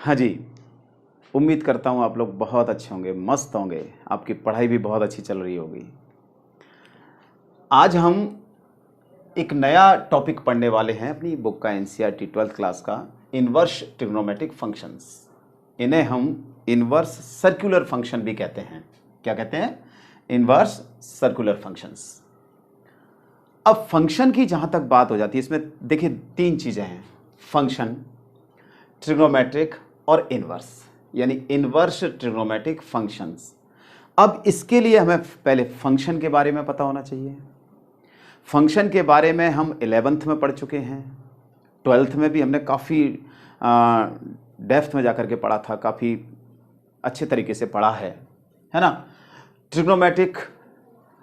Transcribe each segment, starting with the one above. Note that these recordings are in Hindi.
हाँ जी, उम्मीद करता हूँ आप लोग बहुत अच्छे होंगे, मस्त होंगे, आपकी पढ़ाई भी बहुत अच्छी चल रही होगी। आज हम एक नया टॉपिक पढ़ने वाले हैं अपनी बुक का एनसीईआरटी 12th क्लास का, इन्वर्स ट्रिग्नोमेट्रिक फंक्शंस। इन्हें हम इन्वर्स सर्कुलर फंक्शन भी कहते हैं। क्या कहते हैं? Inverse circular functions. अब फंक्शन की जहाँ तक बात हो जाती है, इसमें देखिए तीन चीज़ें हैं, फंक्शन, ट्रिग्नोमेट्रिक और इन्वर्स, यानी इन्वर्स ट्रिग्नोमेट्रिक फंक्शंस। अब इसके लिए हमें पहले फंक्शन के बारे में पता होना चाहिए। फंक्शन के बारे में हम 11th में पढ़ चुके हैं, 12th में भी हमने काफ़ी डेप्थ में जाकर के पढ़ा था, काफ़ी अच्छे तरीके से पढ़ा है ना। ट्रिग्नोमेट्रिक,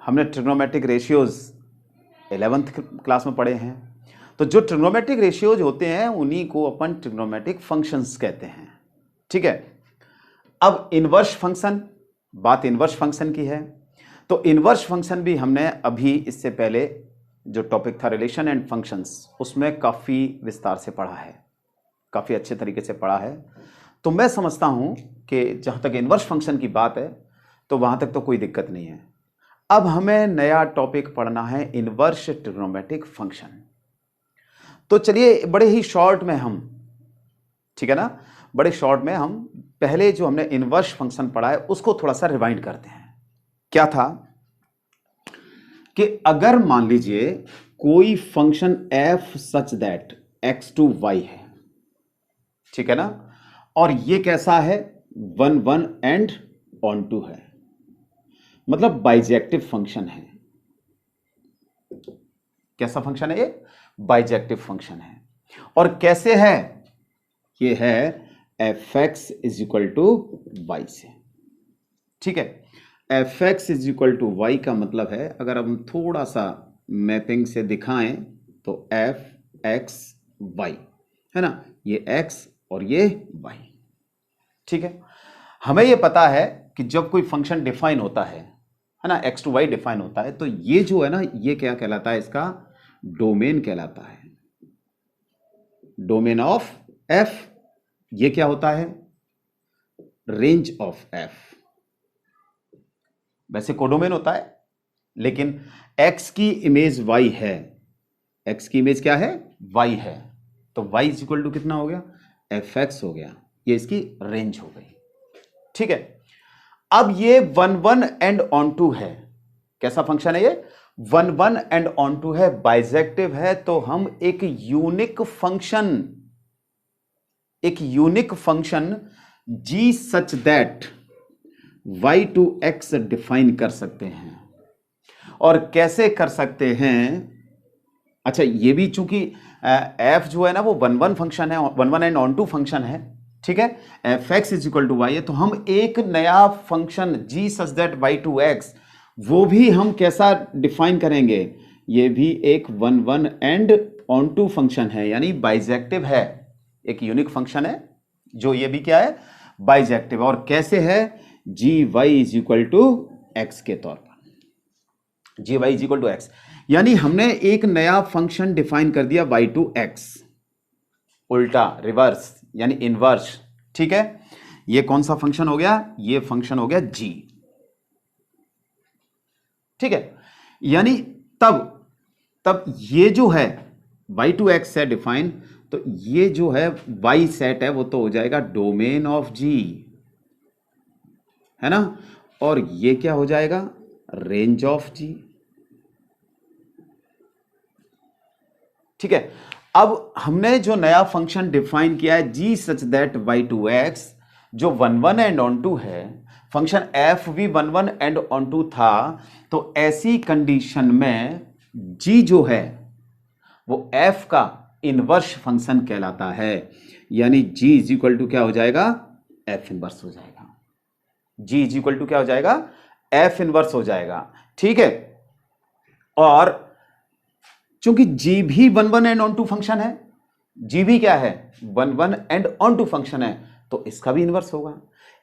हमने ट्रिग्नोमेट्रिक रेशियोज़ 11th क्लास में पढ़े हैं। तो जो ट्रिग्नोमेट्रिक रेशियोज होते हैं उन्हीं को अपन ट्रिग्नोमेट्रिक फंक्शंस कहते हैं। ठीक है। अब इन्वर्स फंक्शन, बात इन्वर्स फंक्शन की है, तो इन्वर्स फंक्शन भी हमने अभी इससे पहले जो टॉपिक था रिलेशन एंड फंक्शंस, उसमें काफ़ी विस्तार से पढ़ा है, काफ़ी अच्छे तरीके से पढ़ा है। तो मैं समझता हूँ कि जहाँ तक इन्वर्स फंक्शन की बात है तो वहाँ तक तो कोई दिक्कत नहीं है। अब हमें नया टॉपिक पढ़ना है, इन्वर्स ट्रिग्नोमेट्रिक फंक्शन। तो चलिए बड़े ही शॉर्ट में हम, ठीक है ना, बड़े शॉर्ट में हम पहले जो हमने इन्वर्स फंक्शन पढ़ा है उसको थोड़ा सा रिवाइंड करते हैं। क्या था कि अगर मान लीजिए कोई function f such that x to y है, ठीक है ना, और ये कैसा है, 1 1 एंड ऑन टू है, मतलब बाइजेक्टिव फंक्शन है। कैसा फंक्शन है ये? बाइजेक्टिव फंक्शन है। और कैसे है? ये है fx is equal to y से। ठीक है, fx is equal to y का मतलब है, अगर हम थोड़ा सा मैपिंग से दिखाएं तो f x y है ना, ये x और ये y। ठीक है, हमें ये पता है कि जब कोई फंक्शन डिफाइन होता है ना, x टू y डिफाइन होता है, तो ये जो है ना, ये क्या कहलाता है? इसका डोमेन कहलाता है, डोमेन ऑफ f। ये क्या होता है? Range of f। वैसे कोडोमेन होता है, लेकिन x की इमेज y है, x की इमेज क्या है? y है, तो y इज इक्वल टू कितना हो गया? fx हो गया, ये इसकी रेंज हो गई। ठीक है, अब ये 1 1 एंड ऑन टू है। कैसा फंक्शन है ये? 1 1 एंड ऑन टू है, बाइजेक्टिव है, तो हम एक unique function g such that y to x define कर सकते हैं। और कैसे कर सकते हैं? अच्छा, ये भी चूंकि f जो है ना वो 1 1 फंक्शन है, 1 1 एंड ऑन टू फंक्शन है, ठीक है, fx is equal to y है, तो हम एक नया function g such that y to x, वो भी हम कैसा डिफाइन करेंगे? ये भी एक 1 1 एंड ऑन टू फंक्शन है, यानी बाइजेक्टिव है, एक यूनिक फंक्शन है जो ये भी क्या है? बाइजेक्टिव। और कैसे है? G y is equal to x के तौर पर, g y is equal to x, यानी हमने एक नया फंक्शन डिफाइन कर दिया y टू x, उल्टा, रिवर्स, यानी इनवर्स। ठीक है, ये कौन सा फंक्शन हो गया? ये फंक्शन हो गया g। ठीक है, यानी तब ये जो है y टू x है डिफाइन, तो ये जो है y सेट है वो तो हो जाएगा डोमेन ऑफ g, है ना, और ये क्या हो जाएगा? Range of g। ठीक है, अब हमने जो नया फंक्शन डिफाइन किया है g such that y to x, जो 1 1 एंड ऑन टू है, फंक्शन f भी 1 1 एंड ऑन टू था, तो ऐसी कंडीशन में g जो है वो f का इनवर्स फंक्शन कहलाता है, यानी g इज इक्वल टू क्या हो जाएगा? f इनवर्स हो जाएगा। g इज इक्वल टू क्या हो जाएगा? f इनवर्स हो जाएगा। ठीक है, और चूंकि g भी 1 1 एंड ऑन टू फंक्शन है, g भी क्या है? 1 1 एंड ऑन टू फंक्शन है, तो इसका भी इनवर्स होगा।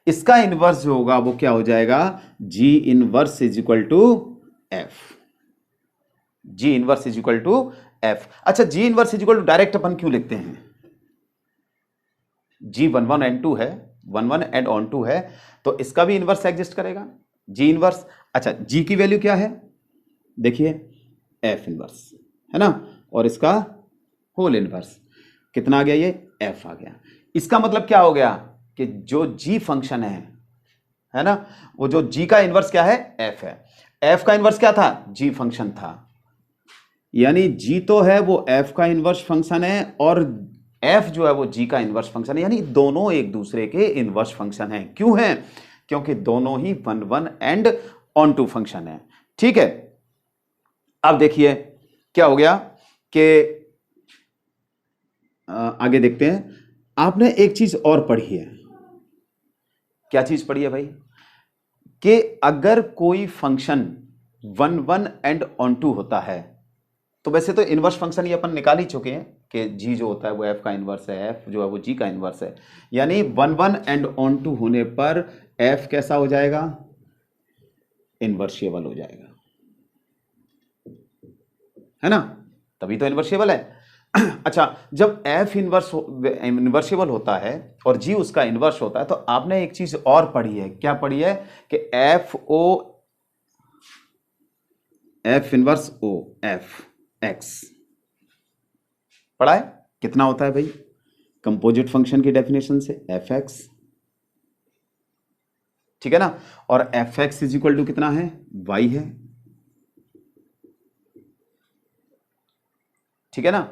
इसका इनवर्स जो होगा वो क्या हो जाएगा? g inverse is equal to f, g inverse is equal to f। अच्छा, g inverse is equal to direct अपन क्यों लिखते हैं? G one one and to है, one one and onto है, तो इसका भी इनवर्स एग्जिस्ट करेगा, जी इनवर्स। अच्छा, जी की वैल्यू क्या है, देखिए एफ इनवर्स है ना, और इसका होल इनवर्स कितना आ गया, ये एफ आ गया। इसका मतलब क्या हो गया कि जो जी फंक्शन है ना, वो जो जी का इनवर्स क्या है, एफ है। एफ का इनवर्स क्या था, जी फंक्शन था, यानी जी तो है वो एफ का इनवर्स फंक्शन है, और एफ जो है वो जी का इनवर्स फंक्शन है, यानी दोनों एक दूसरे के इनवर्स फंक्शन हैं। क्यों है, क्योंकि दोनों ही one one and onto function है। ठीक है, अब देखिए क्या हो गया कि आगे देखते हैं। आपने एक चीज और पढ़ी है, क्या चीज पढ़ी है भाई, कि अगर कोई function one one and onto होता है, तो वैसे तो इनवर्स फंक्शन ये अपन निकाल ही चुके हैं कि जी जो होता है वो एफ का इनवर्स है, एफ जो है वो जी का इनवर्स है, यानी one one and onto होने पर एफ कैसा हो जाएगा, इनवर्शिएबल हो जाएगा, है ना, तभी तो इनवर्शिएबल है। अच्छा, जब एफ इनवर्शिएबल होता है और जी उसका इनवर्स होता है, तो आपने एक चीज और पढ़ी है, क्या पढ़ी है, कि f inverse o f x पढ़ा है, कितना होता है भाई, कंपोजिट फंक्शन की डेफिनेशन से एफ एक्स, ठीक है ना, और f x is equal to कितना है, वाई है, ठीक है ना,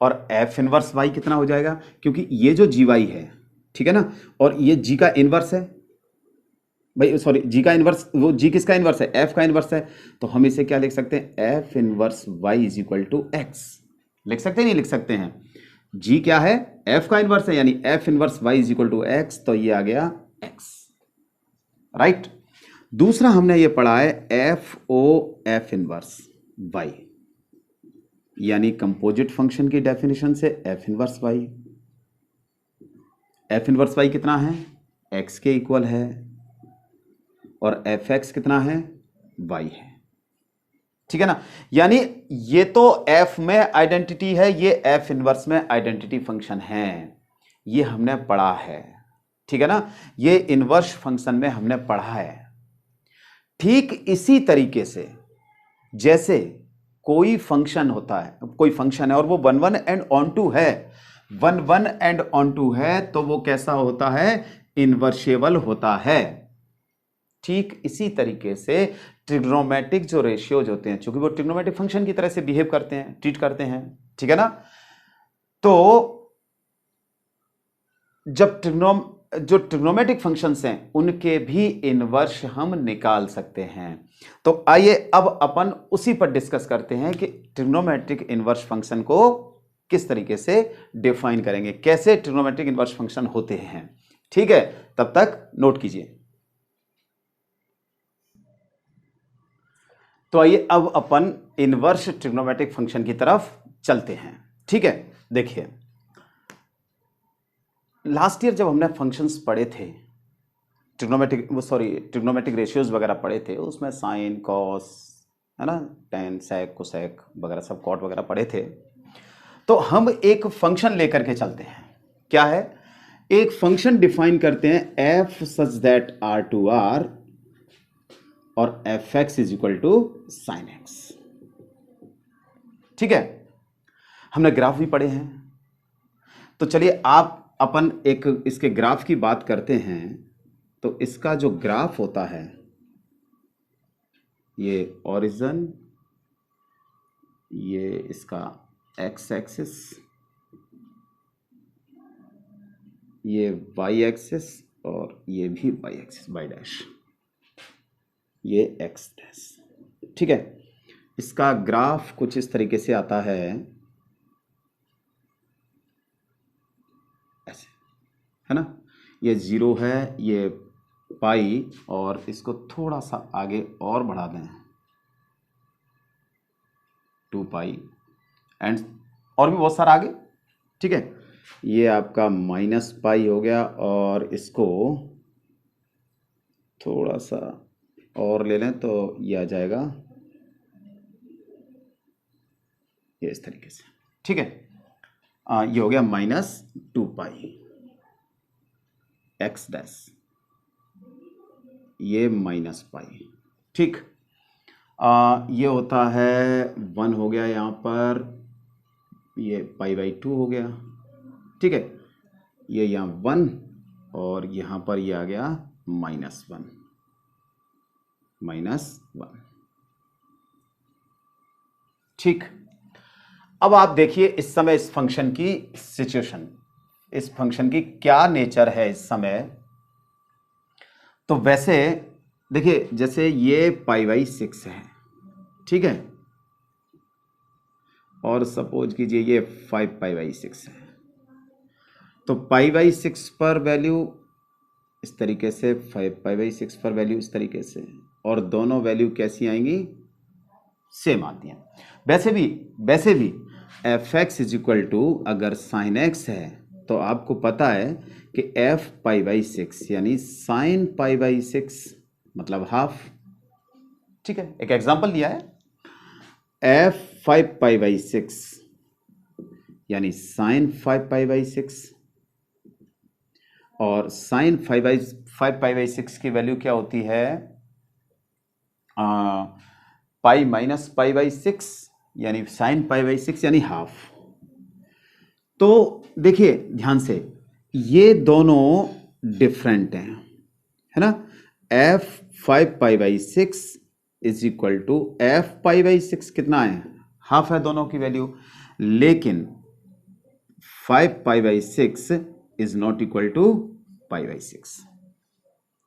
और एफ इनवर्स वाई कितना हो जाएगा, क्योंकि ये जो जी वाई है, ठीक है ना, और ये जी का इनवर्स है भाई, सॉरी जी का इनवर्स, वो जी किसका इनवर्स है, एफ का इनवर्स है, तो हम इसे क्या लिख सकते हैं, f inverse y is equal to x, लिख सकते हैं, नहीं लिख सकते हैं, जी क्या है, एफ का इनवर्स है, यानी f inverse y is equal to x, तो ये आ गया एक्स, राइट। दूसरा हमने ये पढ़ा है f o f inverse y, यानी कंपोजिट फंक्शन की डेफिनेशन से f inverse y, f inverse y कितना है, एक्स के इक्वल है, और एफ एक्स कितना है, वाई है, ठीक है ना, यानी ये तो एफ में आइडेंटिटी है, ये एफ इनवर्स में आइडेंटिटी फंक्शन है, ये हमने पढ़ा है, ठीक है ना, ये इनवर्स फंक्शन में हमने पढ़ा है। ठीक इसी तरीके से जैसे कोई फंक्शन होता है, कोई फंक्शन है और वो one one and onto है, one one and onto है, तो वो कैसा होता है, इनवर्शिएबल होता है। ठीक इसी तरीके से ट्रिग्नोमेट्रिक जो रेशियोज होते हैं, चूंकि वो ट्रिग्नोमेट्रिक फंक्शन की तरह से बिहेव करते हैं, ट्रीट करते हैं, ठीक है ना, तो जब जो ट्रिग्नोमेट्रिक फंक्शंस हैं उनके भी इनवर्स हम निकाल सकते हैं। तो आइए अब अपन उसी पर डिस्कस करते हैं कि ट्रिग्नोमेट्रिक इनवर्स फंक्शन को किस तरीके से डिफाइन करेंगे, कैसे ट्रिग्नोमेट्रिक इनवर्स फंक्शन होते हैं, ठीक है, तब तक नोट कीजिए। तो आइए अब अपन इनवर्स ट्रिग्नोमेट्रिक फंक्शन की तरफ चलते हैं, ठीक है। देखिए लास्ट ईयर जब हमने फंक्शंस पढ़े थे, ट्रिग्नोमेट्रिक रेशियोज वगैरह पढ़े थे, उसमें साइन कॉस है ना, टेन सेक कोसेक वगैरह सब कॉट वगैरह पढ़े थे, तो हम एक फंक्शन लेकर के चलते हैं, क्या है, एक फंक्शन डिफाइन करते हैं f such that R to R और f x is equal to sine x, ठीक है, हमने ग्राफ भी पढ़े हैं, तो चलिए आप अपन एक इसके ग्राफ की बात करते हैं। तो इसका जो ग्राफ होता है, ये ओरिजिन, ये इसका एक्स एक्सिस, ये वाई एक्सिस, और ये भी वाई एक्सिस, वाई डैश, ये एक्स डैश, ठीक है। इसका ग्राफ कुछ इस तरीके से आता है, ऐसे, है ना, ये जीरो है, ये पाई, और इसको थोड़ा सा आगे और बढ़ा दें, 2 पाई, एंड और भी बहुत सारा आगे, ठीक है, ये आपका माइनस पाई हो गया, और इसको थोड़ा सा और ले लें तो ये आ जाएगा ये इस तरीके से, ठीक है, ये हो गया -2 पाई, एक्स डैश, ये माइनस पाई, ठीक। ये होता है 1 हो गया यहाँ पर, ये पाई बाई 2 हो गया, ठीक है। ये यहाँ 1 और यहाँ पर ये आ गया -1, -1, ठीक। अब आप देखिए इस समय इस फंक्शन की सिचुएशन, इस फंक्शन की क्या नेचर है इस समय। तो वैसे देखिए, जैसे ये पाई बाई 6 है, ठीक है, और सपोज कीजिए ये 5 पाई बाई 6 है, तो पाई बाई 6 पर वैल्यू इस तरीके से, 5 पाई बाई 6 पर वैल्यू इस तरीके से, और दोनों वैल्यू कैसी आएंगी, सेम आती हैं। वैसे भी f x is equal to, अगर साइन एक्स है तो आपको पता है कि एफ पाई बाई 6 यानी साइन पाई बाई 6 मतलब हाफ, ठीक है। एक एग्जांपल लिया है, एफ 5 पाई बाई 6 यानी साइन 5 पाई बाई 6, और साइन 5 पाई बाई 6 की वैल्यू क्या होती है, पाई माइनस पाई बाई 6 यानी साइन पाई बाई 6 यानी हाफ। तो देखिए ध्यान से, ये दोनों डिफरेंट हैं, है ना। F 5 pi by 6 is equal to f pi by 6 कितना है, हाफ है दोनों की वैल्यू, लेकिन 5 pi by 6 is not equal to pi by 6,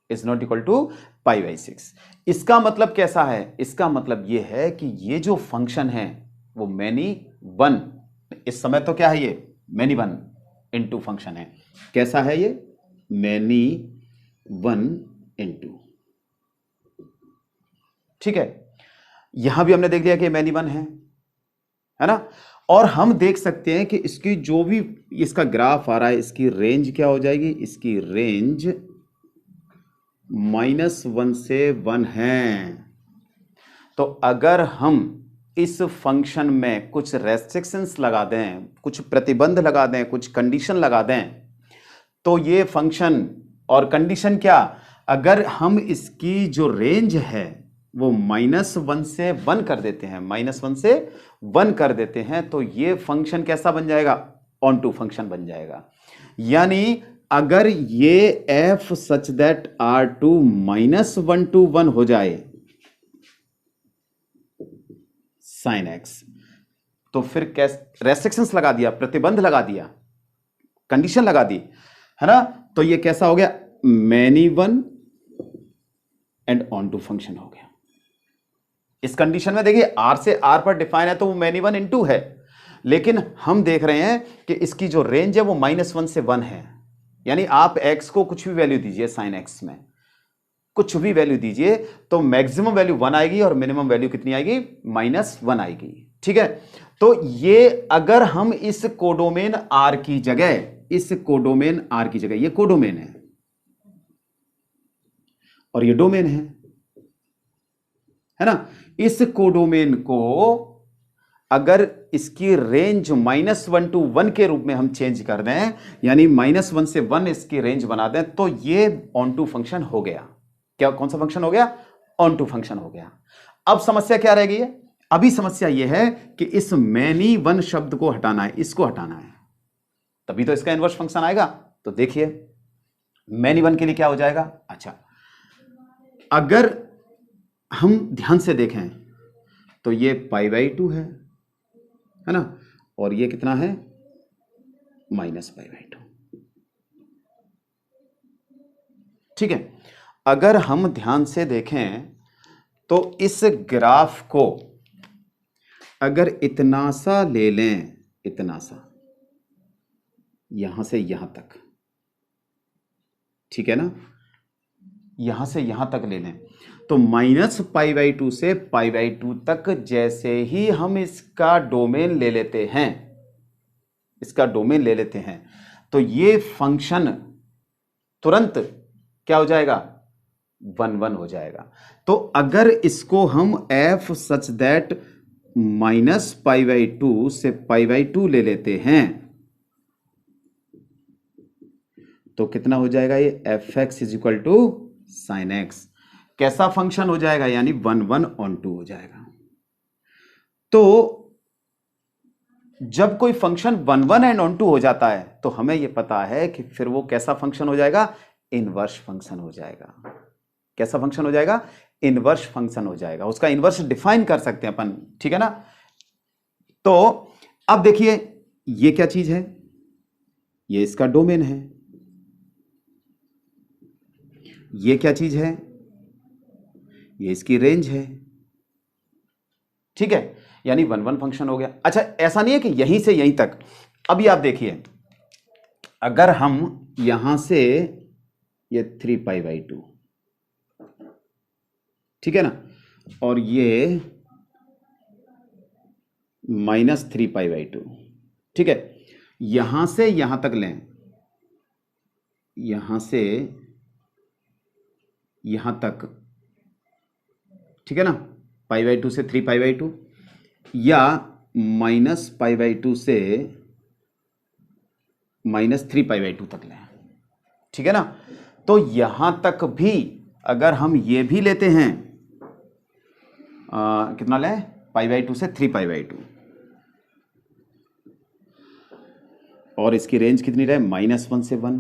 is not equal to pi by 6। इसका मतलब कैसा है, इसका मतलब यह है कि ये जो फंक्शन है वो मैनी वन, इस समय तो क्या है, ये मैनी वन इनटू फंक्शन है। कैसा है ये, मैनी वन इनटू, ठीक है। यहां भी हमने देख लिया कि मैनी वन है ना। और हम देख सकते हैं कि इसकी जो भी इसका ग्राफ आ रहा है, इसकी रेंज क्या हो जाएगी, इसकी रेंज -1 से 1 है। तो अगर हम इस फंक्शन में कुछ रेस्ट्रिक्शंस लगा दें, कुछ प्रतिबंध लगा दें, कुछ कंडीशन लगा दें, तो ये फंक्शन, और कंडीशन क्या, अगर हम इसकी जो रेंज है वो -1 से 1 कर देते हैं, -1 से 1 कर देते हैं, तो ये फंक्शन कैसा बन जाएगा, ऑन टू फंक्शन बन जाएगा। यानी अगर ये f such that R2 -1 to 1 हो जाए साइन x, तो फिर कैसे रेस्ट्रिक्शंस लगा दिया, प्रतिबंध लगा दिया, कंडीशन लगा दी, है ना। तो ये कैसा हो गया, many one and onto function हो गया। इस कंडीशन में देखिए R से R पर डिफाइन है तो वो मैनी वन इनटू है, लेकिन हम देख रहे हैं कि इसकी जो रेंज है वो -1 से 1 है। यानी आप x को कुछ भी वैल्यू दीजिए, साइन x में कुछ भी वैल्यू दीजिए, तो मैक्सिमम वैल्यू 1 आएगी और मिनिमम वैल्यू कितनी आएगी, -1 आएगी, ठीक है। तो ये अगर हम इस कोडोमेन R की जगह, इस कोडोमेन R की जगह, ये कोडोमेन है और ये डोमेन है ना। इस कोडोमेन को अगर इसकी रेंज -1 to 1 के रूप में हम चेंज कर दें, यानी -1 से 1 इसकी रेंज बना दें, तो ये ऑन टू फंक्शन हो गया। क्या, कौन सा फंक्शन हो गया, ऑन टू फंक्शन हो गया। अब समस्या क्या रह गई है, अभी समस्या यह है कि इस मैनी वन शब्द को हटाना है, इसको हटाना है, तभी तो इसका इनवर्स फंक्शन आएगा। तो देखिए मैनी वन के लिए क्या हो जाएगा, अच्छा अगर हम ध्यान से देखें तो ये पाई बाई 2 है ना, और ये कितना है, -पाई बाई 2, ठीक है। अगर हम ध्यान से देखें तो इस ग्राफ को अगर इतना सा ले लें, इतना सा यहां से यहां तक, ठीक है ना, यहां से यहां तक ले लें, तो -पाई बाई 2 से पाई बाई 2 तक जैसे ही हम इसका डोमेन ले लेते हैं, इसका डोमेन ले लेते हैं, तो ये फंक्शन तुरंत क्या हो जाएगा, 1 1 हो जाएगा। तो अगर इसको हम f such that -pi by 2 से पाई बाई 2 ले लेते हैं, तो कितना हो जाएगा ये f x is equal to sine x. कैसा फंक्शन हो जाएगा, यानी 1/1/2 हो जाएगा। तो जब कोई फंक्शन 1/1/2 हो जाता है तो हमें यह पता है कि फिर वो कैसा फंक्शन हो जाएगा, इनवर्स फंक्शन हो जाएगा। कैसा फंक्शन हो जाएगा, इनवर्स फंक्शन हो जाएगा। उसका इनवर्स डिफाइन कर सकते हैं अपन, ठीक है ना। तो अब देखिए ये क्या चीज है, ये इसका डोमेन है। ये क्या चीज है, ये इसकी रेंज है, ठीक है। यानी 1/1 फंक्शन हो गया। अच्छा, ऐसा नहीं है कि यहीं से यहीं तक। अभी आप देखिए, अगर हम यहां से ये 3π/2, ठीक है ना, और ये -3π/2, ठीक है, यहां से यहां तक लें, यहां से यहां तक, ठीक है ना, π/2 से 3π/2, या -π/2 से -3π/2 तक लें, ठीक है ना। तो यहां तक भी अगर हम ये भी लेते हैं, कितना लें, π/2 से 3π/2, और इसकी रेंज कितनी रहे, -1 से 1,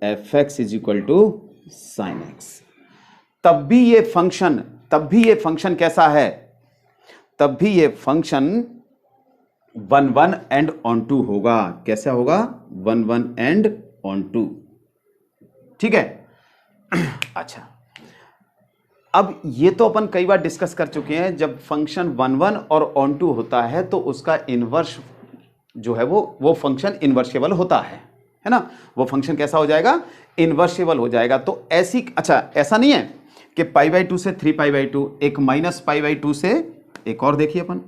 f x is equal to sine x. तब भी ये फंक्शन कैसा है, तब भी ये फंक्शन 1/1/2 होगा। कैसा होगा, 1/1/2, ठीक है। अच्छा, अब ये तो अपन कई बार डिस्कस कर चुके हैं, जब फंक्शन 1/1 और ऑन2 होता है तो उसका इनवर्स जो है वो फंक्शन इनवर्सेबल होता है ना। वो फंक्शन कैसा हो जाएगा, इनवर्सेबल हो जाएगा। तो ऐसी, अच्छा ऐसा नहीं है कि π/2 से 3π/2, एक -π/2 से, एक और देखिए अपन,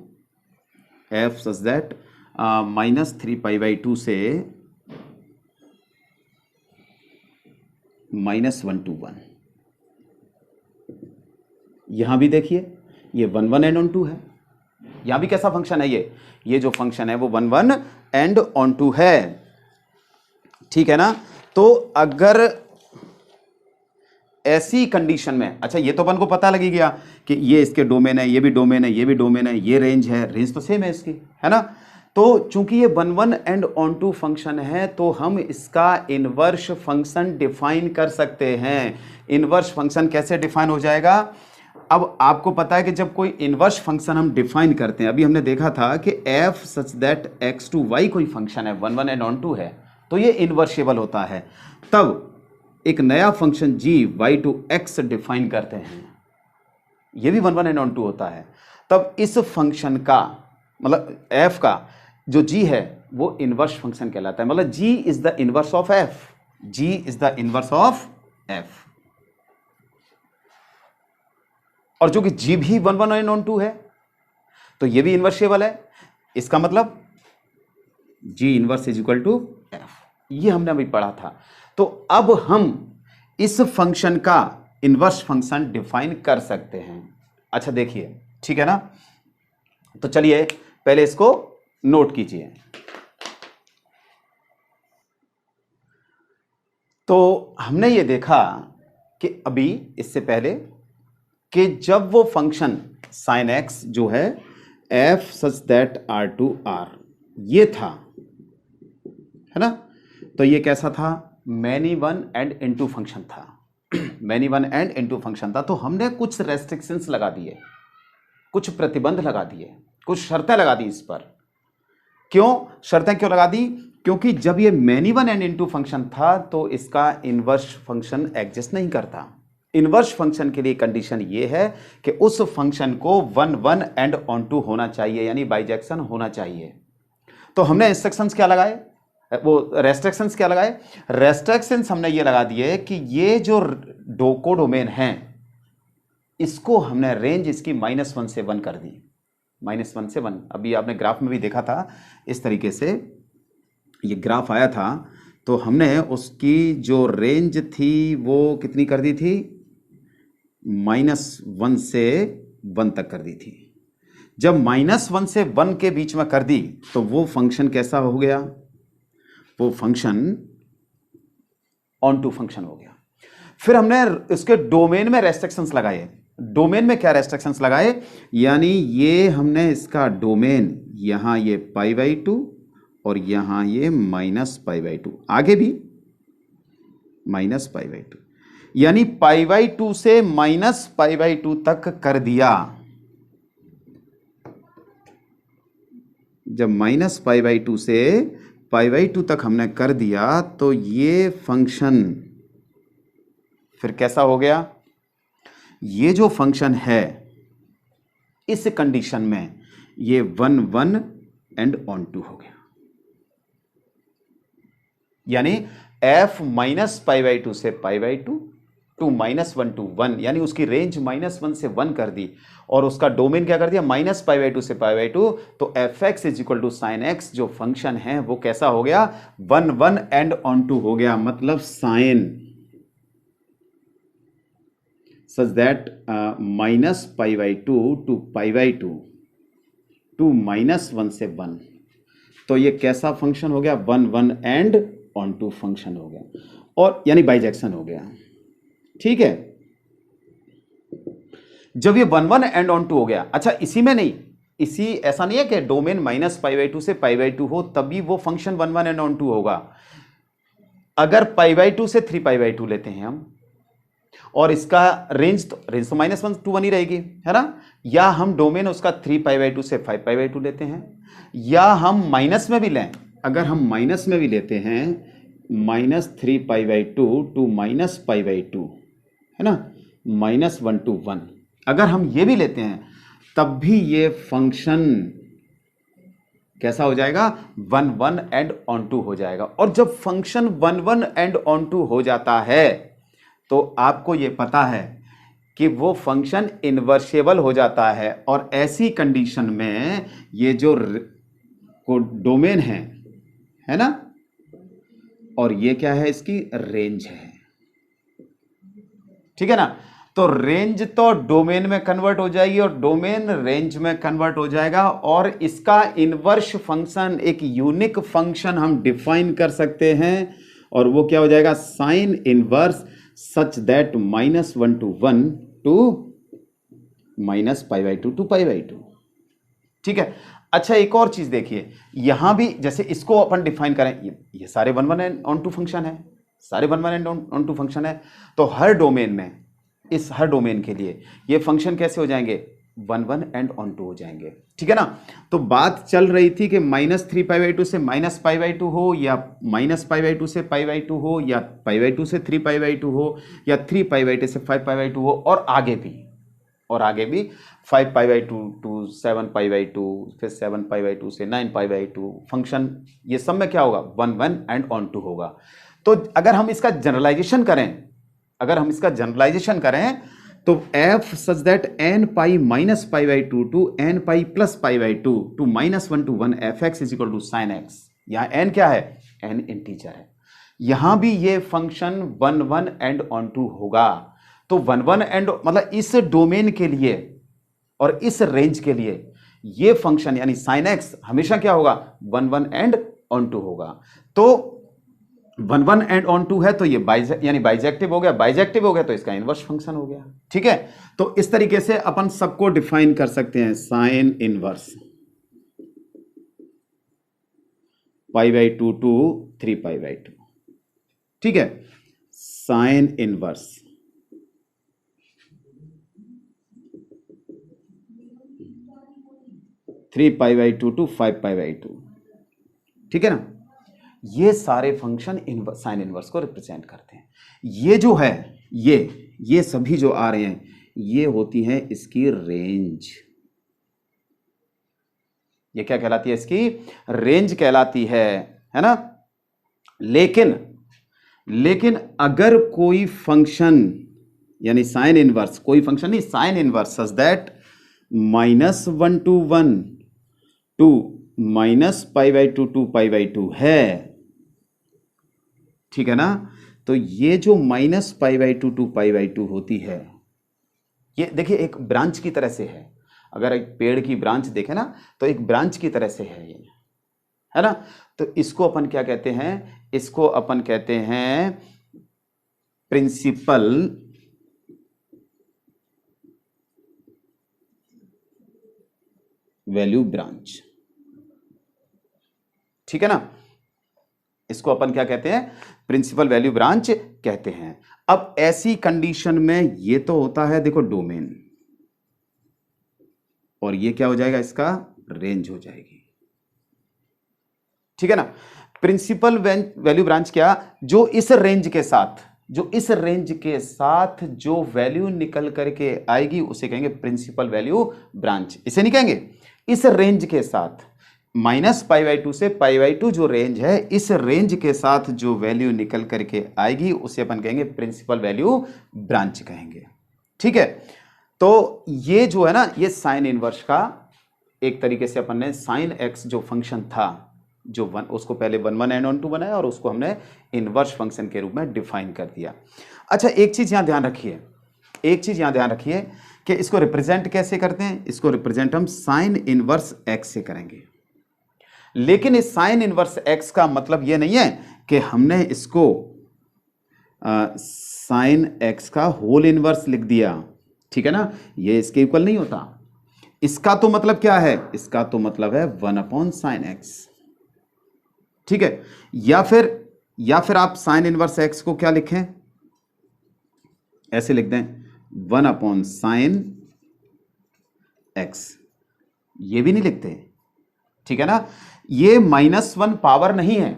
f सच दैट -3π/2 से -1 to 1। यहां भी देखिए ये 1/1/2 है। यहां भी कैसा फंक्शन है, ये जो फंक्शन है वो 1/1/2 है, ठीक है ना। तो अगर ऐसी कंडीशन में, अच्छा ये तो अपन को पता लगी गया कि ये इसके डोमेन है, ये भी डोमेन है, ये भी डोमेन है, ये रेंज है, रेंज तो सेम है इसकी, है ना। तो चूंकि ये 1/1/2 फंक्शन है तो हम इसका इनवर्स फंक्शन डिफाइन कर सकते हैं। इनवर्स फंक्शन कैसे डिफाइन हो जाएगा, अब आपको पता है कि जब कोई इनवर्स फंक्शन हम डिफाइन करते हैं, अभी हमने देखा था कि f such that x to y कोई फंक्शन है, 1/1/2 है, तो ये इनवर्सेबल होता है। तब एक नया function g y to x define करते हैं, ये भी 1/1/2 होता है। तब इस फंक्शन का मतलब f का जो g है वो इनवर्स फंक्शन कहलाता है। मतलब g is the inverse of f, g is the inverse of f। और जो कि g भी 1/1/2 है तो ये भी इनवर्सेबल है। इसका मतलब g inverse is equal to f, ये हमने अभी पढ़ा था। तो अब हम इस फंक्शन का इनवर्स फंक्शन डिफाइन कर सकते हैं। अच्छा देखिए, ठीक है ना। तो चलिए पहले इसको नोट कीजिए। तो हमने ये देखा कि अभी इससे पहले कि जब वो फंक्शन sin x जो है f सच दैट r ये था, है ना, तो ये कैसा था, many one and into function था। Many one and into function था। तो हमने कुछ रेस्ट्रिक्शंस लगा दिए, कुछ प्रतिबंध लगा दिए, कुछ शर्तें लगा दी इस पर। क्यों शर्तें क्यों लगा दी, क्योंकि जब ये many one and into function था तो इसका इनवर्स फंक्शन एग्जिस्ट नहीं करता। इनवर्स फंक्शन के लिए कंडीशन ये है कि उस फंक्शन को 1/1/2 होना चाहिए, यानी बाइजेक्शन होना चाहिए। तो हमने इंस्ट्रक्शंस क्या लगाए, वो रेस्ट्रिक्शंस क्या लगाए, रेस्ट्रिक्शंस हमने ये लगा दिए कि ये जो कोडोमेन है इसको हमने रेंज इसकी -1 से 1 कर दी, -1 से 1। अभी आपने ग्राफ में भी देखा था, इस तरीके से ये ग्राफ आया था, तो हमने उसकी जो रेंज थी वो कितनी कर दी थी, -1 से 1 तक कर दी थी। जब -1 से 1 के बीच में कर दी तो वो फंक्शन कैसा हो गया, वो फंक्शन ऑन टू फंक्शन हो गया। फिर हमने इसके डोमेन में रेस्ट्रिक्शंस लगाए। डोमेन में क्या रेस्ट्रिक्शंस लगाए, यानी ये हमने इसका डोमेन यहां ये π/2 और यहां ये -π/2, आगे भी -π/2, यानी π/2 से -π/2 तक कर दिया। जब -π/2 से π/2 तक हमने कर दिया तो ये फंक्शन फिर कैसा हो गया, ये जो फंक्शन है इस कंडीशन में ये 1 1 एंड ऑन टू हो गया, यानी f -π/2 से π/2 टू -1 to 1, यानी उसकी रेंज -1 से 1 कर दी और उसका डोमेन क्या कर दिया -π/2 से π/2। तो fx = sin x जो फंक्शन है वो कैसा हो गया, 1 1 एंड ऑन टू हो गया। मतलब sign such that -π/2 to π/2 to -1 से 1, तो ये कैसा फंक्शन हो गया, 1 1 एंड ऑन टू फंक्शन हो गया, और यानी बाइजेक्शन हो गया। ठीक है, जब ये 1 1 एंड ऑन टू हो गया, अच्छा इसी में नहीं, इसी ऐसा नहीं है कि डोमेन -π/2 से π/2 हो तभी वो फंक्शन 1 1 एंड ऑन टू होगा। अगर π/2 से 3π/2 लेते हैं हम और इसका रेंज तो -1 to 1 ही रहेगी, है ना, या हम डोमेन उसका 3π/2 से 5π/2 लेते हैं, या हम माइनस में भी लें, अगर हम माइनस में भी लेते हैं -3π/2 टू -π/2, है ना, -1 to 1, अगर हम ये भी लेते हैं तब भी ये फंक्शन कैसा हो जाएगा, 1 1 एंड ऑन टू हो जाएगा। और जब फंक्शन 1 1 एंड ऑन टू हो जाता है तो आपको ये पता है कि वो फंक्शन इन्वर्सेबल हो जाता है, और ऐसी कंडीशन में ये जो डोमेन है ना, और ये क्या है, इसकी रेंज है। ठीक है ना, तो रेंज तो डोमेन में कन्वर्ट हो जाएगी और डोमेन रेंज में कन्वर्ट हो जाएगा, और इसका इनवर्स फंक्शन एक यूनिक फंक्शन हम डिफाइन कर सकते हैं, और वो क्या हो जाएगा, sine inverse such that -1 to 1 to -π/2 to π/2। ठीक है, अच्छा एक और चीज देखिए, यहां भी जैसे इसको अपन डिफाइन करें, ये सारे 1 1 एंड ऑन टू फंक्शन है, सारे 1 1 एंड ऑन टू फंक्शन है, तो हर डोमेन में, इस हर डोमेन के लिए ये फंक्शन कैसे हो जाएंगे, 1 1 एंड ऑन टू हो जाएंगे। ठीक है ना, तो बात चल रही थी कि -3π/2 से -π/2 हो, या -π/2 से π/2 हो, या π/2 से 3π/2 हो, या 3π/2 से 5π/2 हो, और आगे भी 5π/2 to 7π/2, फिर 7π/2 से 9π/2 फंक्शन, ये सब में क्या होगा, 1 1 एंड ऑन टू होगा। तो अगर हम इसका जनरलाइजेशन करें, तो f such that nπ -π/2 to nπ + π/2 to -1 to 1 fx = sin x। यहां n क्या है, n इंटीजर है, यहां भी ये फंक्शन 1 1 एंड ऑन टू होगा। तो 1 1 एंड मतलब इस डोमेन के लिए और इस रेंज के लिए ये फंक्शन यानी sin x हमेशा क्या होगा, 1 1 एंड ऑन टू होगा। तो 1 1 एंड ऑन टू है तो ये यानी बाइजेक्टिव हो गया, तो इसका इनवर्स फंक्शन हो गया। ठीक है, तो इस तरीके से अपन सबको डिफाइन कर सकते हैं, साइन इनवर्स π/2 to 3π/2। ठीक है, साइन इनवर्स थ्री π/2 to 5π/2। ठीक है ना, ये सारे फंक्शन साइन इनवर्स को रिप्रेजेंट करते हैं। ये जो है, ये सभी जो आ रहे हैं, ये होती है इसकी रेंज। ये क्या कहलाती है, इसकी रेंज कहलाती है ना। लेकिन अगर कोई फंक्शन यानी साइन इनवर्स, कोई फंक्शन नहीं, sine inverse such that -1 to 1 to -π/2 to π/2 है, ठीक है ना, तो ये जो -π/2 to π/2 होती है, ये देखिए एक ब्रांच की तरह से है। अगर एक पेड़ की ब्रांच देखें ना, तो एक ब्रांच की तरह से है ये, है ना। तो इसको अपन क्या कहते हैं, इसको अपन कहते हैं प्रिंसिपल वैल्यू ब्रांच। ठीक है ना, इसको अपन क्या कहते हैं, प्रिंसिपल वैल्यू ब्रांच कहते हैं। अब ऐसी कंडीशन में ये तो होता है देखो डोमेन, और ये क्या हो जाएगा, इसका रेंज हो जाएगी। ठीक है ना, प्रिंसिपल वैल्यू ब्रांच क्या, जो इस रेंज के साथ, जो इस रेंज के साथ जो वैल्यू निकल करके आएगी उसे कहेंगे प्रिंसिपल वैल्यू ब्रांच। इसे नहीं कहेंगे, इस रेंज के साथ -π/2 से π/2 जो रेंज है, इस रेंज के साथ जो वैल्यू निकल करके आएगी उसे अपन कहेंगे प्रिंसिपल वैल्यू ब्रांच कहेंगे। ठीक है, तो ये जो है ना, ये साइन इनवर्स का एक तरीके से अपन ने साइन एक्स जो फंक्शन था, जो उसको पहले 1 1 एंड 1 2 बनाया और उसको हमने इनवर्स फंक्शन के रूप में डिफाइन कर दिया। अच्छा, एक चीज यहां ध्यान रखिए, एक चीज यहां ध्यान रखिए कि इसको रिप्रेजेंट कैसे करते हैं। इसको रिप्रेजेंट हम साइन इनवर्स एक्स से करेंगे, लेकिन इस साइन इनवर्स एक्स का मतलब यह नहीं है कि हमने इसको साइन एक्स का होल इनवर्स लिख दिया। ठीक है ना, ये इसके इक्वल नहीं होता। इसका तो मतलब क्या है, इसका तो मतलब है 1/sin x। ठीक है, या फिर आप साइन इनवर्स एक्स को क्या लिखें, ऐसे लिख दें 1/sin x। ये भी नहीं लिखते। ठीक है ना, ये -1 पावर नहीं है,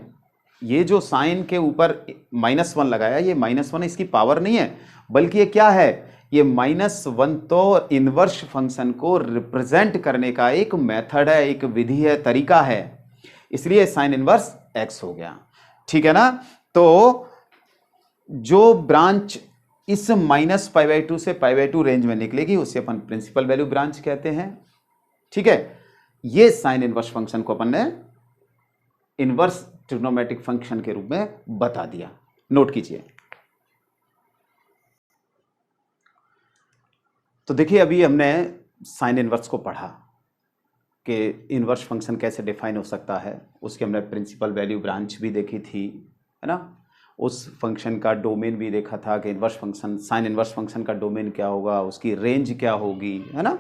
ये जो साइन के ऊपर -1 लगाया, ये -1 इसकी पावर नहीं है, बल्कि ये क्या है, ये -1 तो इनवर्स फंक्शन को रिप्रेजेंट करने का एक मेथड है, एक विधि है, तरीका है, इसलिए साइन इनवर्स एक्स हो गया। ठीक है ना, तो जो ब्रांच इस -π/2 से π/2 रेंज में निकलेगी उसे अपन प्रिंसिपल वैल्यू ब्रांच कहते हैं। ठीक है, ये साइन इनवर्स फंक्शन को अपन ने इनवर्स ट्रिग्नोमेट्रिक फंक्शन के रूप में बता दिया। नोट कीजिए। तो देखिए, अभी हमने साइन इनवर्स को पढ़ा कि इनवर्स फंक्शन कैसे डिफाइन हो सकता है, उसकी हमने प्रिंसिपल वैल्यू ब्रांच भी देखी थी, है ना, उस फंक्शन का डोमेन भी देखा था कि inverse function, sine inverse function का डोमेन क्या होगा, उसकी रेंज क्या होगी, है ना।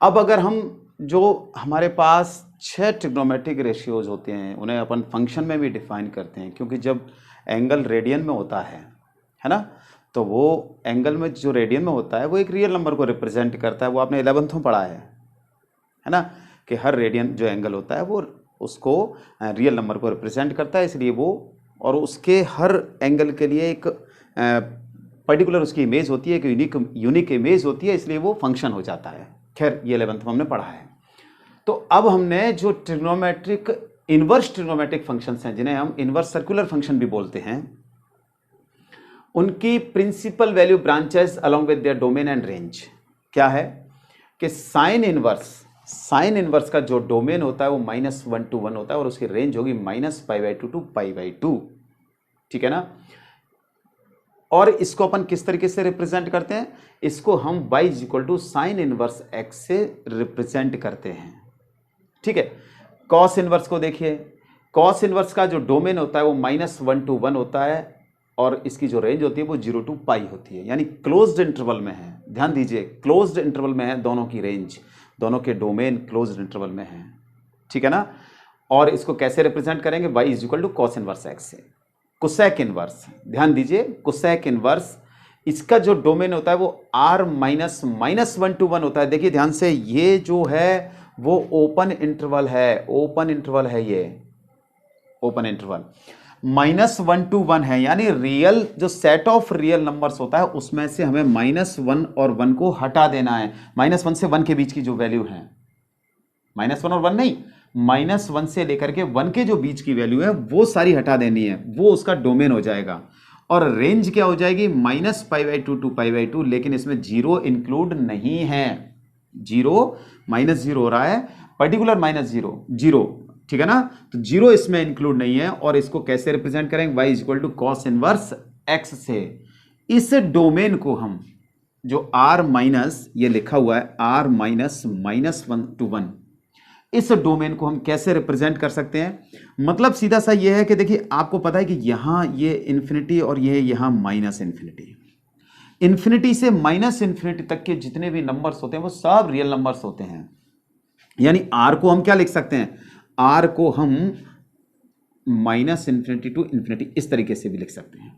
अब अगर हम, जो हमारे पास 6 ट्रिग्नोमेट्रिक रेशियोज होते हैं, उन्हें अपन फंक्शन में भी डिफाइन करते हैं, क्योंकि जब एंगल रेडियन में होता है ना, तो वो एंगल में जो रेडियन में होता है वो एक रियल नंबर को रिप्रेजेंट करता है। वो आपने 11th में पढ़ा है ना, कि हर रेडियन जो एंगल होता है वो उसको रियल नंबर को रिप्रेजेंट करता है, इसलिए वो, और उसके हर एंगल के लिए एक पर्टिकुलर उसकी इमेज होती है, एक यूनिक इमेज होती है, इसलिए वो फंक्शन हो जाता है। खैर, ये 11th में हमने पढ़ा है। तो अब हमने जो ट्रिग्नोमेट्रिक, इनवर्स ट्रिग्नोमेट्रिक फंक्शंस हैं, जिन्हें हम इनवर्स सर्कुलर फंक्शन भी बोलते हैं, उनकी principal value branches along with their domain and range क्या है, कि साइन इनवर्स का जो डोमेन होता है वो -1 to 1 होता है, और उसकी रेंज होगी -π/2 to π/2। ठीक है ना, और इसको अपन किस तरीके से रिप्रेजेंट करते हैं, इसको हम y = साइन इनवर्स x से रिप्रेजेंट करते हैं। ठीक है, कॉस इनवर्स को देखिए, कॉस इनवर्स का जो डोमेन होता है वो -1 to 1 होता है, और इसकी जो रेंज होती है वो 0 to π होती है, यानी क्लोज्ड इंटरवल में है। ध्यान दीजिए, क्लोज्ड इंटरवल में है दोनों की रेंज, दोनों के डोमेन क्लोज्ड इंटरवल में है। ठीक है ना, और इसको कैसे रिप्रेजेंट करेंगे, y = cos इनवर्स x से। कोसेक इनवर्स, ध्यान दीजिए, कोसेक इनवर्स, इसका जो डोमेन होता है वो r -1 to 1 होता है। देखिए ध्यान से, ये जो है वो ओपन इंटरवल है, ओपन इंटरवल है, ये ओपन इंटरवल -1 to 1 है, यानी रियल जो सेट ऑफ रियल नंबर्स होता है उसमें से हमें -1 और 1 को हटा देना है। -1 से 1 के बीच की जो वैल्यू है, -1 और 1 नहीं, -1 से लेकर के 1 के जो बीच की वैल्यू है वो सारी हटा देनी है, वो उसका डोमेन हो जाएगा। और रेंज क्या हो जाएगी, -π/2 to π/2, लेकिन इसमें 0 इंक्लूड नहीं है। 0 हो रहा है, पर्टिकुलर -0, ठीक है ना, तो 0 इसमें इंक्लूड नहीं है। और इसको कैसे रिप्रेजेंट करेंगे, y = cos इनवर्स x से। इस डोमेन को हम, जो r- ये लिखा हुआ है r -1 to 1, इस डोमेन को हम कैसे रिप्रेजेंट कर सकते हैं? मतलब सीधा सा ये है कि देखिए, आपको पता है कि यहां ये इंफिनिटी और ये यहां माइनस इंफिनिटी, इंफिनिटी से माइनस इंफिनिटी तक के जितने भी नंबर्स होते हैं वो सब रियल नंबर्स होते हैं। यानी आर को हम क्या लिख सकते हैं? आर को हम माइनस इंफिनिटी टू इंफिनिटी इस तरीके से भी लिख सकते हैं।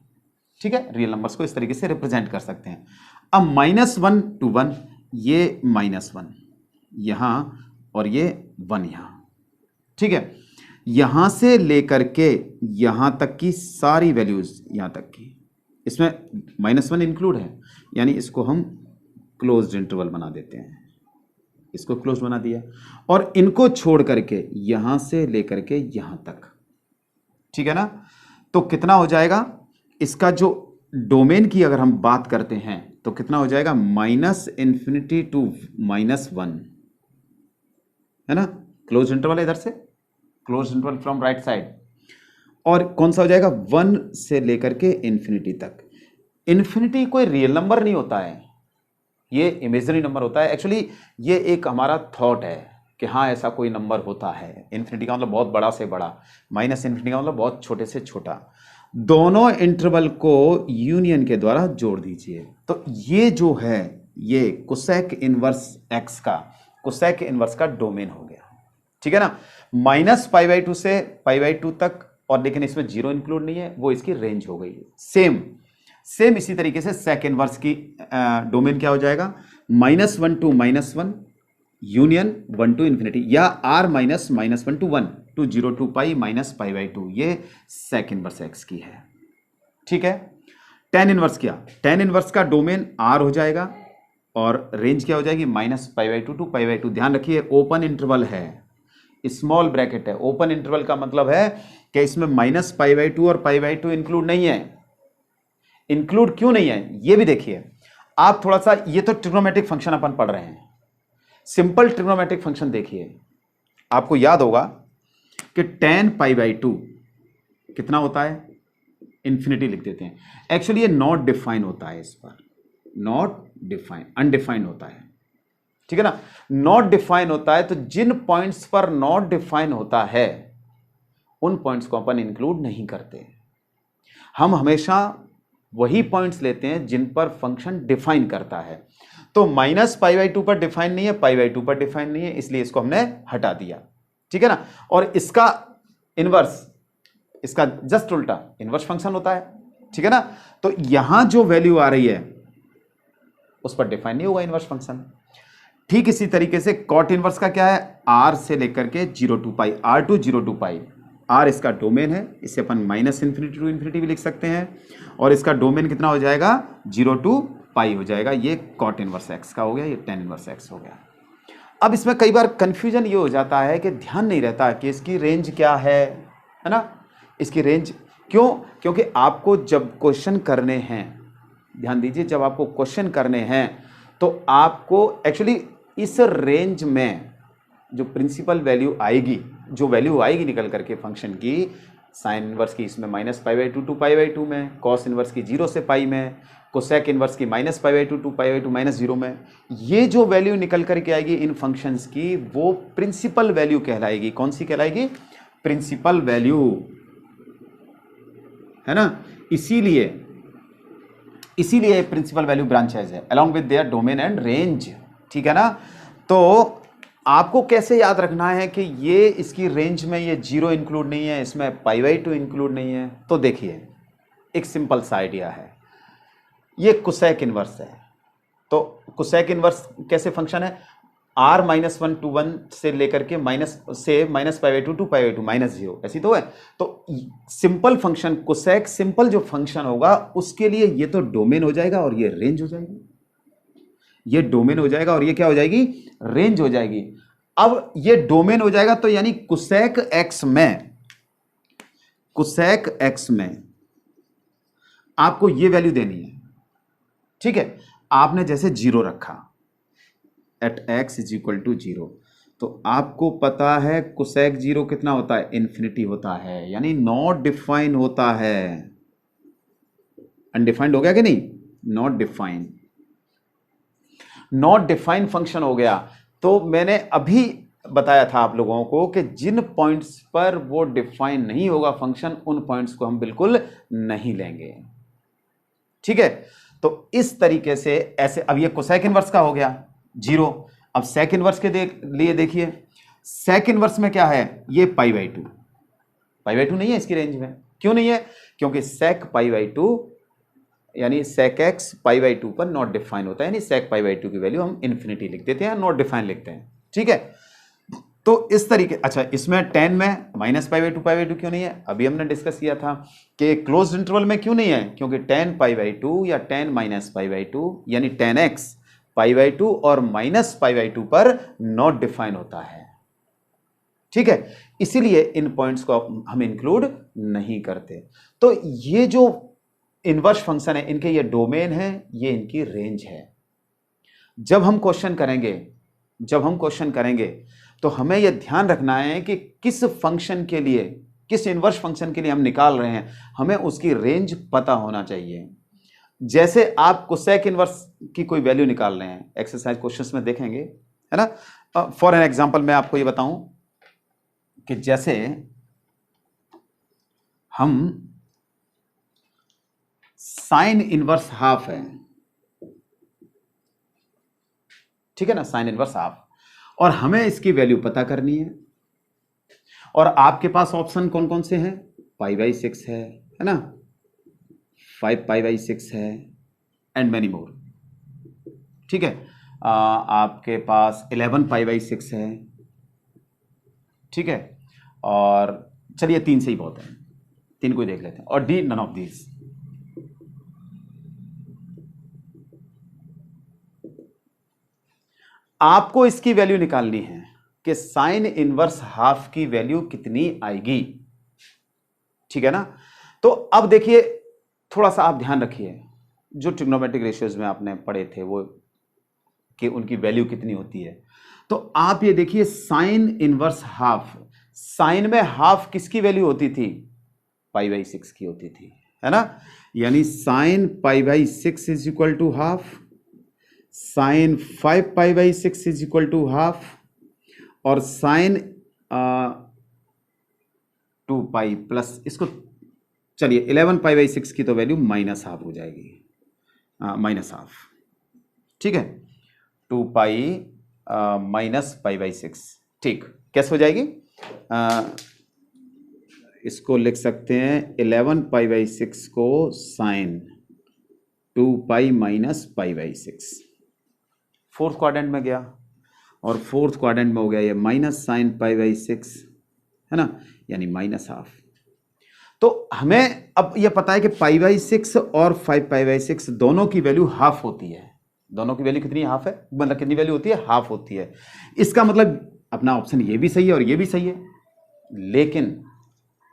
ठीक है, रियल नंबर्स को इस तरीके से रिप्रेजेंट कर सकते हैं। अब -1 to 1, ये -1 यहां और ये 1 यहां। ठीक है, यहां से लेकर के यहां तक की सारी वैल्यूज, यहां तक की, इसमें -1 इंक्लूड है, यानी इसको हम क्लोज्ड इंटरवल बना देते हैं, इसको क्लोज बना दिया, और इनको छोड़ करके यहां से लेकर के यहां तक। ठीक है ना? तो कितना हो जाएगा इसका जो डोमेन की अगर हम बात करते हैं तो कितना हो जाएगा? -∞ टू -1, है ना? क्लोज इंटरवल इधर से, close interval from right side, और कौन सा हो जाएगा? 1 से लेकर के इंफिनिटी तक। इंफिनिटी कोई रियल नंबर नहीं होता है, ये इमेजिनरी नंबर होता है। एक्चुअली ये एक हमारा थॉट है कि हाँ ऐसा कोई नंबर होता है। इन्फिनिटी का मतलब बहुत बड़ा से बड़ा, माइनस इन्फिनिटी का मतलब बहुत छोटे से छोटा। दोनों इंटरवल को यूनियन के द्वारा जोड़ दीजिए, तो ये जो है ये कोसेक इनवर्स एक्स का, कोसेक इनवर्स का डोमेन हो गया। ठीक है ना? -π/2 से π/2 तक, और लेकिन इसमें 0 इंक्लूड नहीं है, वो इसकी रेंज हो गई। सेम इसी तरीके से सेक इनवर्स की डोमेन क्या हो जाएगा? -1 to -1 यूनियन 1 to इंफिनिटी, या r -1 to 1 to 0 to π -π/2, ये सेक इनवर्स एक्स की है। ठीक है, tan इनवर्स क्या? tan इनवर्स का डोमेन r हो जाएगा और रेंज क्या हो जाएगी? -π/2 to π/2। ध्यान रखिए ओपन इंटरवल है, स्मॉल ब्रैकेट है। ओपन इंटरवल का मतलब है कि इसमें -π/2 और π/2 इंक्लूड नहीं है। इंक्लूड क्यों नहीं है ये भी देखिए आप थोड़ा सा। ये तो ट्रिग्नोमेट्रिक फंक्शन अपन पढ़ रहे हैं, सिंपल ट्रिग्नोमेट्रिक फंक्शन देखिए, आपको याद होगा कि tan π/2 कितना होता है? इंफिनिटी लिख देते हैं। एक्चुअली ये नॉट डिफाइन होता है, इस पर नॉट डिफाइन, अनडिफाइंड होता है। ठीक है ना? नॉट डिफाइन होता है, तो जिन पॉइंट्स पर नॉट डिफाइन होता है उन पॉइंट्स को अपन इंक्लूड नहीं करते। हम हमेशा वही पॉइंट्स लेते हैं जिन पर फंक्शन डिफाइन करता है। तो -π/2 पर डिफाइन नहीं है, π/2 पर डिफाइन नहीं है, इसलिए इसको हमने हटा दिया। ठीक है ना? और इसका इनवर्स, इसका जस्ट उल्टा इनवर्स फंक्शन होता है। ठीक है ना? तो यहां जो वैल्यू आ रही है उस पर डिफाइन नहीं होगा इनवर्स फंक्शन। ठीक इसी तरीके से कॉट इनवर्स का क्या है? r से लेकर के 0 to π, r to 0 to π, r इसका डोमेन है, इसे अपन -∞ टू इंफिनिटी भी लिख सकते हैं, और इसका डोमेन कितना हो जाएगा? 0 to π हो जाएगा। ये कॉट इनवर्स एक्स का हो गया, ये tan इनवर्स एक्स हो गया। अब इसमें कई बार कंफ्यूजन ये हो जाता है कि ध्यान नहीं रहता कि इसकी रेंज क्या है ना? इसकी रेंज क्यों? क्योंकि आपको जब क्वेश्चन करने हैं, ध्यान दीजिए, जब आपको क्वेश्चन करने हैं तो आपको एक्चुअली इस रेंज में जो प्रिंसिपल वैल्यू आएगी, जो वैल्यू आएगी निकल करके फंक्शन की, साइन इनवर्स की इसमें -π/2 to π/2 में, कॉस इनवर्स की 0 से π में, कोसेक इनवर्स की -π/2 to π/2 -0 में, ये जो वैल्यू निकल करके आएगी इन फंक्शंस की, वो प्रिंसिपल वैल्यू कहलाएगी। कौन सी कहलाएगी? प्रिंसिपल वैल्यू, है ना? इसीलिए प्रिंसिपल वैल्यू ब्रांचेज है along with their domain and range. ठीक है ना? तो आपको कैसे याद रखना है कि ये इसकी रेंज में ये 0 इंक्लूड नहीं है, इसमें π/2 इंक्लूड नहीं है? तो देखिए एक सिंपल सा आइडिया है, ये कोसेक इनवर्स है। तो कोसेक इनवर्स कैसे फंक्शन है? r -1 to 1 से लेकर के -π/2 to π/2 -0, ऐसी तो है। तो सिंपल फंक्शन कोसेक, सिंपल जो फंक्शन होगा उसके लिए ये तो डोमेन हो जाएगा और ये रेंज हो जाएगी। ये डोमेन हो जाएगा और ये क्या हो जाएगी? रेंज हो जाएगी। अब ये डोमेन हो जाएगा तो यानी कोसेक एक्स में आपको ये वैल्यू देनी है। ठीक है, आपने जैसे 0 रखा, एट x = 0, तो आपको पता है कोसेक 0 कितना होता है? इंफिनिटी होता है, यानी नॉट डिफाइन होता है। अनडिफाइंड हो गया कि नहीं? नॉट डिफाइन फंक्शन हो गया। तो मैंने अभी बताया था आप लोगों को कि जिन पॉइंट्स पर वो डिफाइन नहीं होगा फंक्शन, उन पॉइंट्स को हम बिल्कुल नहीं लेंगे। ठीक है, तो इस तरीके से ऐसे, अब ये कोसेक इनवर्स का हो गया 0। अब सेक इनवर्स के लिए देखिए, सेक इनवर्स में क्या है, ये π/2, π/2 नहीं है इसकी रेंज में। क्यों नहीं है? क्योंकि सेक π/2 यानी सेक एक्स π/2 पर नॉट डिफाइन होता है, यानी सेक π/2 की वैल्यू हम इन्फिनिटी लिख देते हैं, नॉट डिफाइन लिखते हैं। ठीक है, तो इस तरीके, अच्छा इसमें 10 में -π/2 क्यों नहीं है? अभी हमने डिस्कस किया था कि क्लोज्ड इंटरवल में क्यों नहीं है, क्योंकि 10 π/2 या 10 -π/2 यानी 10x π/2 और -π/2 पर नॉट डिफाइन होता है। ठीक है, इसीलिए इन पॉइंट्स को हम इंक्लूड नहीं करते। तो ये जो इनवर्स फंक्शन है, इनके ये डोमेन है, ये इनकी रेंज है। जब हम क्वेश्चन करेंगे तो हमें यह ध्यान रखना है कि किस फंक्शन के लिए, किस इनवर्स फंक्शन के लिए हम निकाल रहे हैं, हमें उसकी रेंज पता होना चाहिए। जैसे आप कोसेक इनवर्स की कोई वैल्यू निकाल रहे हैं, एक्सरसाइज क्वेश्चंस में देखेंगे, है ना। फॉर एन एग्जांपल मैं आपको ये बताऊं कि जैसे हम साइन इनवर्स हाफ है, ठीक है ना, साइन इनवर्स हाफ, और हमें इसकी वैल्यू पता करनी है। और आपके पास ऑप्शन कौन कौन से हैं? π/6 है ना, 5π/6 है, एंड मैनी मोर। ठीक है, आपके पास 11π/6 है। ठीक है, और चलिए 3 से ही बहुत है, 3 को ही देख लेते हैं, और डी नन ऑफ दीज। आपको इसकी वैल्यू निकालनी है कि साइन इनवर्स हाफ की वैल्यू कितनी आएगी। ठीक है ना। तो अब देखिए, थोड़ा सा आप ध्यान रखिए, जो ट्रिग्नोमेट्रिक रेशियोज में आपने पढ़े थे वो कि उनकी वैल्यू कितनी होती है। तो आप ये देखिए, साइन इनवर्स हाफ, साइन में हाफ किसकी वैल्यू होती थी? π/6 की होती थी, है ना। यानी sine π/6 is equal to half, sine 5π/6 is equal to half, और साइन 2π प्लस इसको, चलिए 11π/6 की तो वैल्यू -हाफ हो जाएगी, -हाफ। ठीक है, 2π -π/6। ठीक, कैसे हो जाएगी? इसको लिख सकते हैं 11π/6 को साइन 2π -π/6। फोर्थ क्वाड्रेंट में गया, और फोर्थ क्वाड्रेंट में हो गया ये माइनस साइन π/6, है ना, यानी -हाफ। तो हमें अब यह पता है कि π/6 और 5π/6 दोनों की वैल्यू हाफ होती है। दोनों की वैल्यू कितनी हाफ है, मतलब कितनी वैल्यू होती है? हाफ होती है। इसका मतलब अपना ऑप्शन ये भी सही है और ये भी सही है,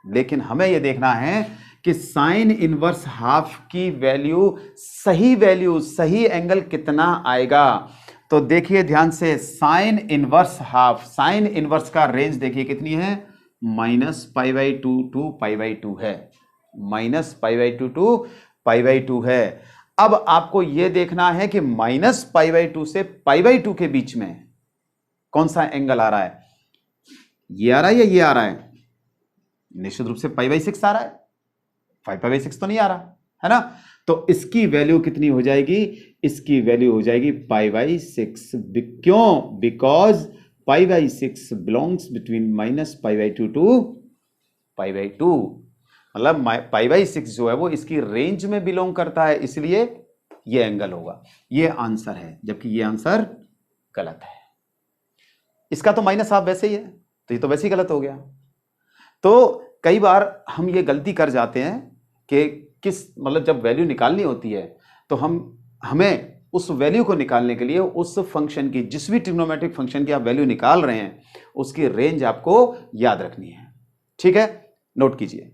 लेकिन हमें यह देखना है कि साइन इनवर्स हाफ की वैल्यू, सही एंगल कितना आएगा। तो देखिए ध्यान से, sign inverse half, sine inverse का रेंज देखिए कितनी है? -π/2 to π/2 है, -π/2 to π/2 है। अब आपको यह देखना है कि -π/2 से π/2 के बीच में कौन सा एंगल आ रहा है? ये आ रहा है या ये आ रहा है? निश्चित रूप से π/6 आ रहा है, 5π/6 तो नहीं आ रहा, है ना। तो इसकी वैल्यू कितनी हो जाएगी? इसकी वैल्यू हो जाएगी π/6। क्यों? बिकॉज π/6 बिलोंग्स बिटवीन -π/2 to π/2, मतलब π/6 जो है वो इसकी रेंज में बिलोंग करता है, इसलिए ये एंगल होगा। ये आंसर है, जबकि ये आंसर गलत है। इसका तो -हाफ वैसे ही है, तो ये तो वैसे ही गलत हो गया। तो कई बार हम ये गलती कर जाते हैं कि मतलब जब वैल्यू निकालनी होती है तो हमें उस वैल्यू को निकालने के लिए उस फंक्शन की, जिस भी ट्रिग्नोमेट्रिक फंक्शन की आप वैल्यू निकाल रहे हैं, उसकी रेंज आपको याद रखनी है। ठीक है, नोट कीजिए।